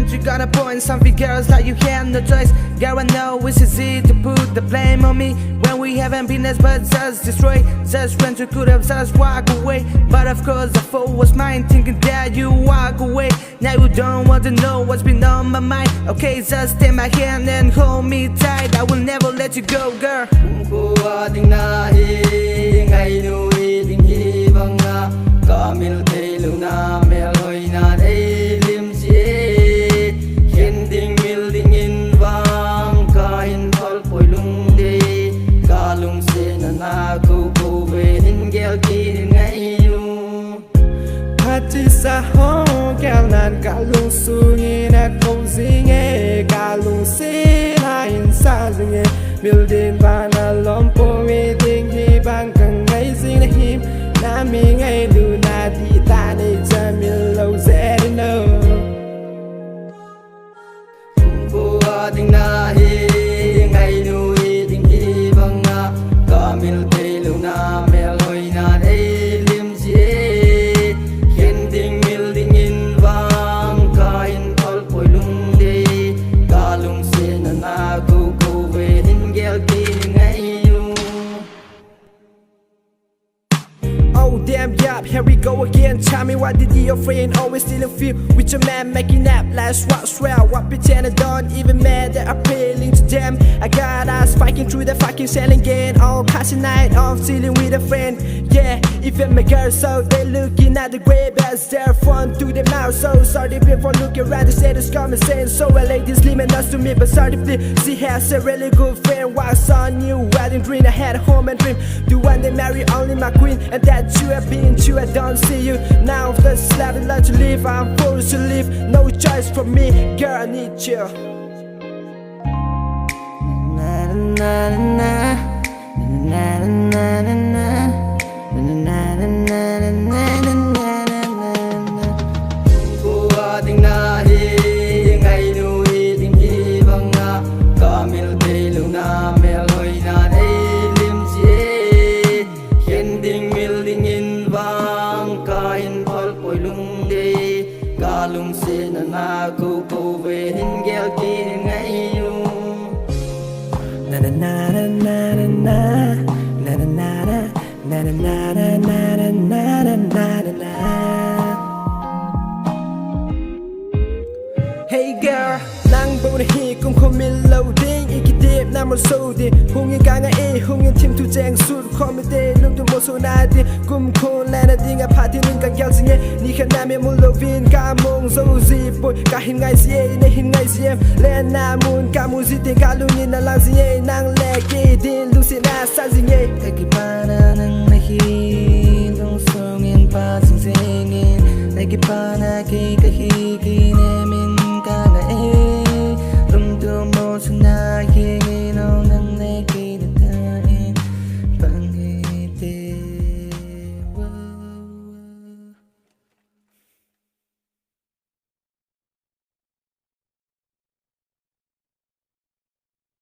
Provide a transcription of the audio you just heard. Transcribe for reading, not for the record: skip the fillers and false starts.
but you got a point. Some figures like you had no choice. Girl, I know it's easy to put the blame on me when we haven't been as but just destroyed. Just when you could have just walked away. But of course the fault was mine, thinking that you walk away. Now you don't want to know what's been on my mind. Okay, just take my hand and hold me tight. I will never let you go, girl. Sa ho kêu nan cả lung sungi na không gì nghe cả lung xin hai sa nghe building bana lompo me ding hi bang càng ngày gì na him na mi ngày du na di ta ni cha mi lâu dễ no cô ding na hi ngày nu ding hi bang na ka mil te lu na me loi na dei lim ji Oh damn, yup, here we go again. Tell me why did your friend always still feel with your man making up last what's real? What pretend I don't even matter, appealing to them. I got us fighting through the fucking selling game. All past the night off, chilling with a friend. Yeah, even my girl, so they looking at the grave as their fun to the mouth. So sorry before looking around, they say this common sense. So a lady's limit us to me, but sorry please. She has a really good friend. What's on you? Wedding dream, I had a home and dream. The one they marry only my queen, and that you have been to, I don't see you now. The slap and let you live, I'm forced to live. No choice for me, girl, I need you. Na na na na na na na na. Lung xin na cô về hình gheo kia ngày luôn na na na na na na na na na na na na na na na na na. Hey girl, nang bầu hi cũng không min lâu đinh ý đẹp nam một sâu đi hung yên cả ngày hung yên thêm thu trang suốt khó mới tê lung tung một số na đi cùng khôn là na đi ngã party nên càng giàu gì nhé ni khả nam em muốn lâu viên cả mong dâu gì bội cả hình ngày gì này hình ngày gì em lên na muốn cả muốn gì tiền cả luôn nhìn là làm gì nhé nang lẹ kì